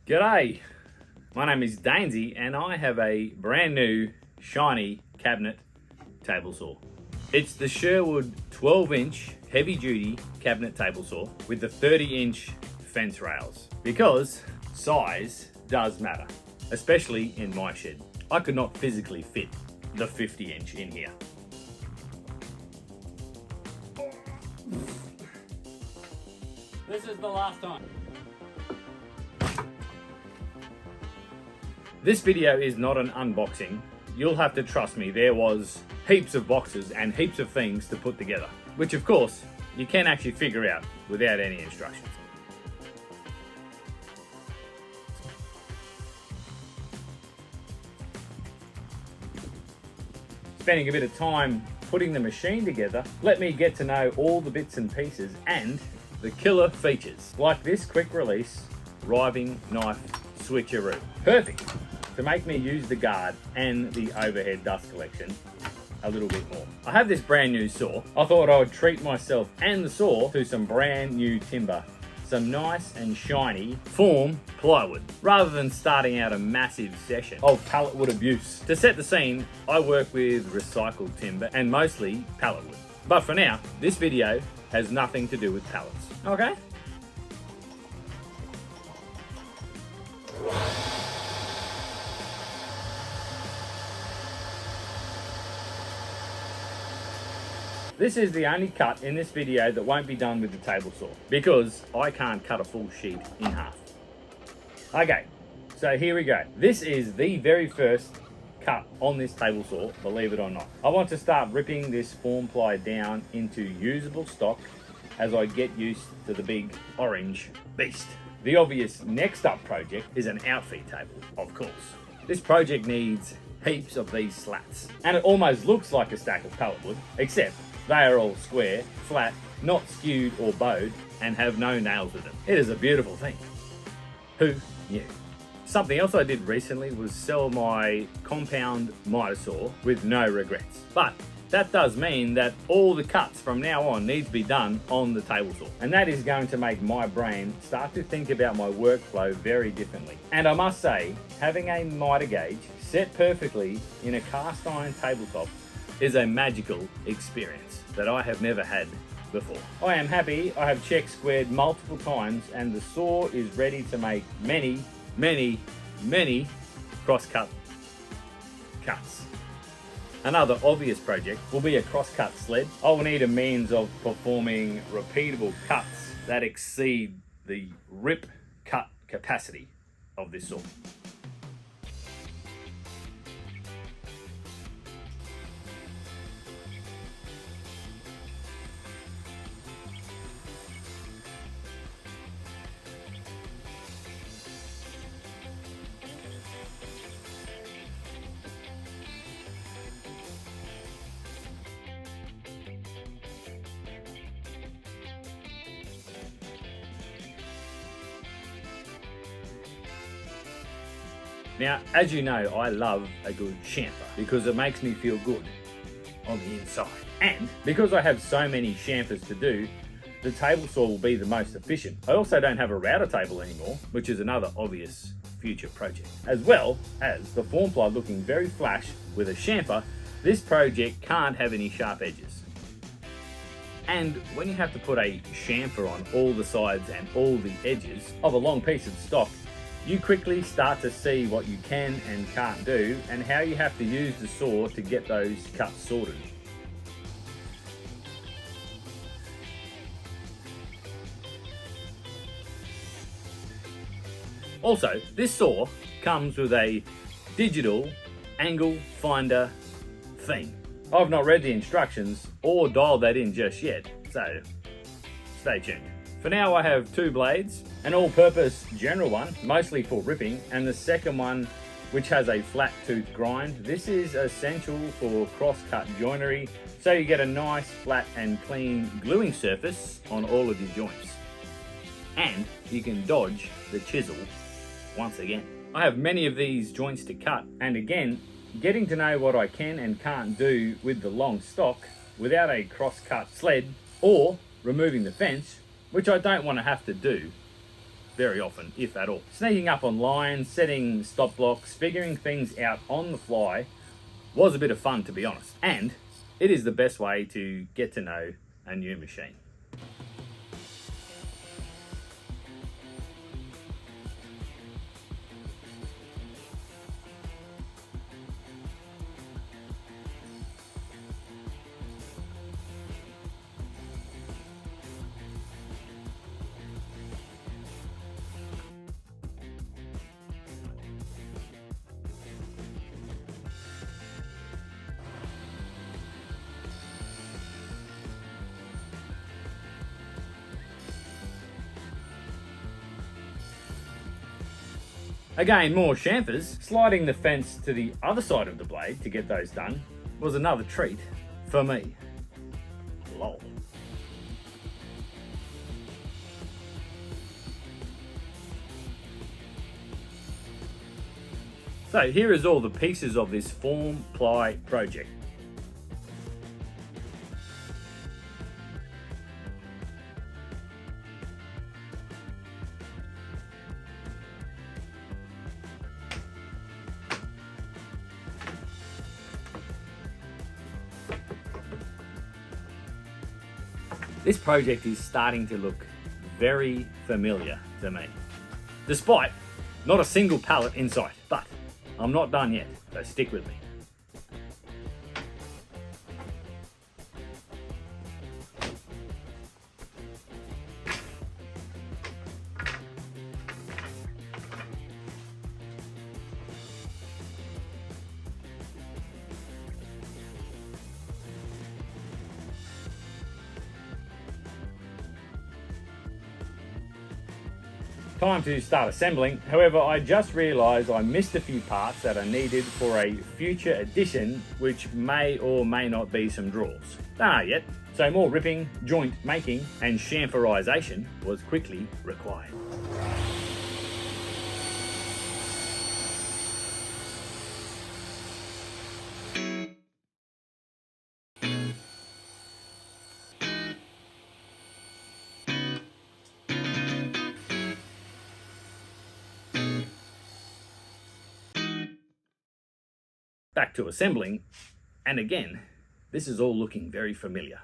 G'day, my name is Dainsy and I have a brand new shiny cabinet table saw. It's the Sherwood 12-inch heavy duty cabinet table saw with the 30-inch fence rails, because size does matter, especially in my shed. I could not physically fit the 50-inch in here. This is the last time. This video is not an unboxing. You'll have to trust me, there was heaps of boxes and heaps of things to put together, which of course you can actually figure out without any instructions. Spending a bit of time putting the machine together, let me get to know all the bits and pieces and the killer features, like this quick release riving knife switcheroo. Perfect to make me use the guard and the overhead dust collection a little bit more. I have this brand new saw. I thought I would treat myself and the saw to some brand new timber, some nice and shiny form plywood, rather than starting out a massive session of pallet wood abuse. To set the scene, I work with recycled timber and mostly pallet wood. But for now, this video has nothing to do with pallets, okay? This is the only cut in this video that won't be done with the table saw, because I can't cut a full sheet in half. Okay, so here we go. This is the very first cut on this table saw, believe it or not. I want to start ripping this form ply down into usable stock as I get used to the big orange beast. The obvious next up project is an outfeed table, of course. This project needs heaps of these slats, and it almost looks like a stack of pallet wood, except they are all square, flat, not skewed or bowed, and have no nails with them. It is a beautiful thing. Who knew? Something else I did recently was sell my compound miter saw with no regrets. But that does mean that all the cuts from now on need to be done on the table saw. And that is going to make my brain start to think about my workflow very differently. And I must say, having a miter gauge set perfectly in a cast iron tabletop is a magical experience that I have never had before. I am happy I have check squared multiple times and the saw is ready to make many cross-cut cuts. Another obvious project will be a cross-cut sled. I will need a means of performing repeatable cuts that exceed the rip cut capacity of this saw. Now, as you know, I love a good chamfer because it makes me feel good on the inside. And because I have so many chamfers to do, the table saw will be the most efficient. I also don't have a router table anymore, which is another obvious future project. As well as the form ply looking very flash with a chamfer, this project can't have any sharp edges. And when you have to put a chamfer on all the sides and all the edges of a long piece of stock, you quickly start to see what you can and can't do and how you have to use the saw to get those cuts sorted. Also, this saw comes with a digital angle finder thing. I've not read the instructions or dialed that in just yet, so stay tuned. For now, I have two blades, an all-purpose general one, mostly for ripping, and the second one, which has a flat tooth grind. This is essential for cross-cut joinery, so you get a nice, flat and clean gluing surface on all of your joints. And you can dodge the chisel once again. I have many of these joints to cut, and again, getting to know what I can and can't do with the long stock without a cross-cut sled or removing the fence, which I don't want to have to do, very often, if at all. Sneaking up on lines, setting stop blocks, figuring things out on the fly was a bit of fun, to be honest. And it is the best way to get to know a new machine. Again, more chamfers. Sliding the fence to the other side of the blade to get those done was another treat for me. Lol. So here is all the pieces of this form ply project. This project is starting to look very familiar to me, despite not a single pallet in sight. But I'm not done yet, so stick with me. Time to start assembling. However, I just realised I missed a few parts that are needed for a future edition, which may or may not be some drawers. Don't know yet. So more ripping, joint making and chamferisation was quickly required. Back to assembling, and again, this is all looking very familiar.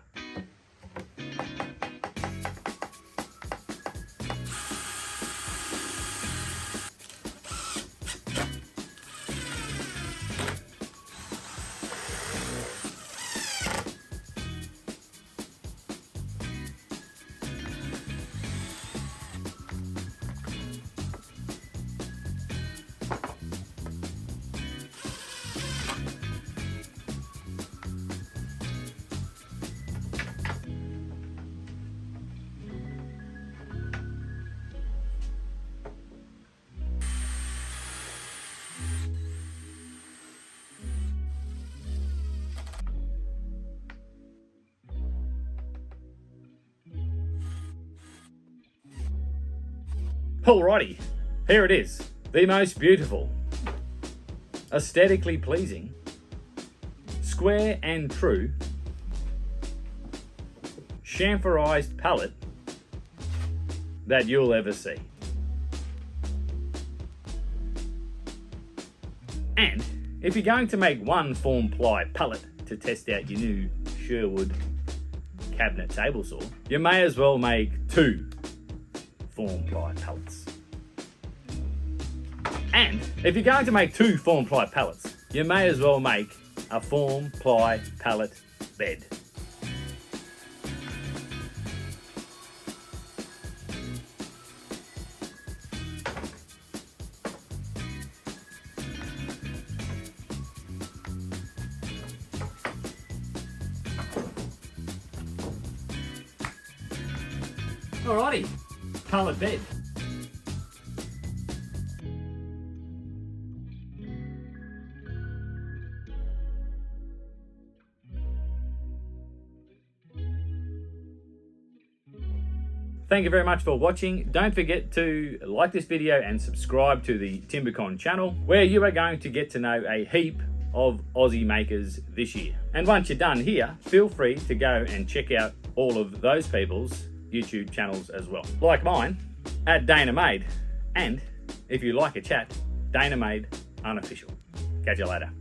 Alrighty, here it is. The most beautiful, aesthetically pleasing, square and true, chamferized pallet that you'll ever see. And if you're going to make one form ply pallet to test out your new Sherwood cabinet table saw, you may as well make two form ply pallets. And if you're going to make two form ply pallets, you may as well make a form ply pallet bed. Alrighty, pallet bed. Thank you very much for watching. Don't forget to like this video and subscribe to the Timbecon channel, where you are going to get to know a heap of Aussie makers this year. And once you're done here, feel free to go and check out all of those people's YouTube channels as well, like mine at Dainer Made. And if you like a chat, Dainer Made unofficial. Catch you later.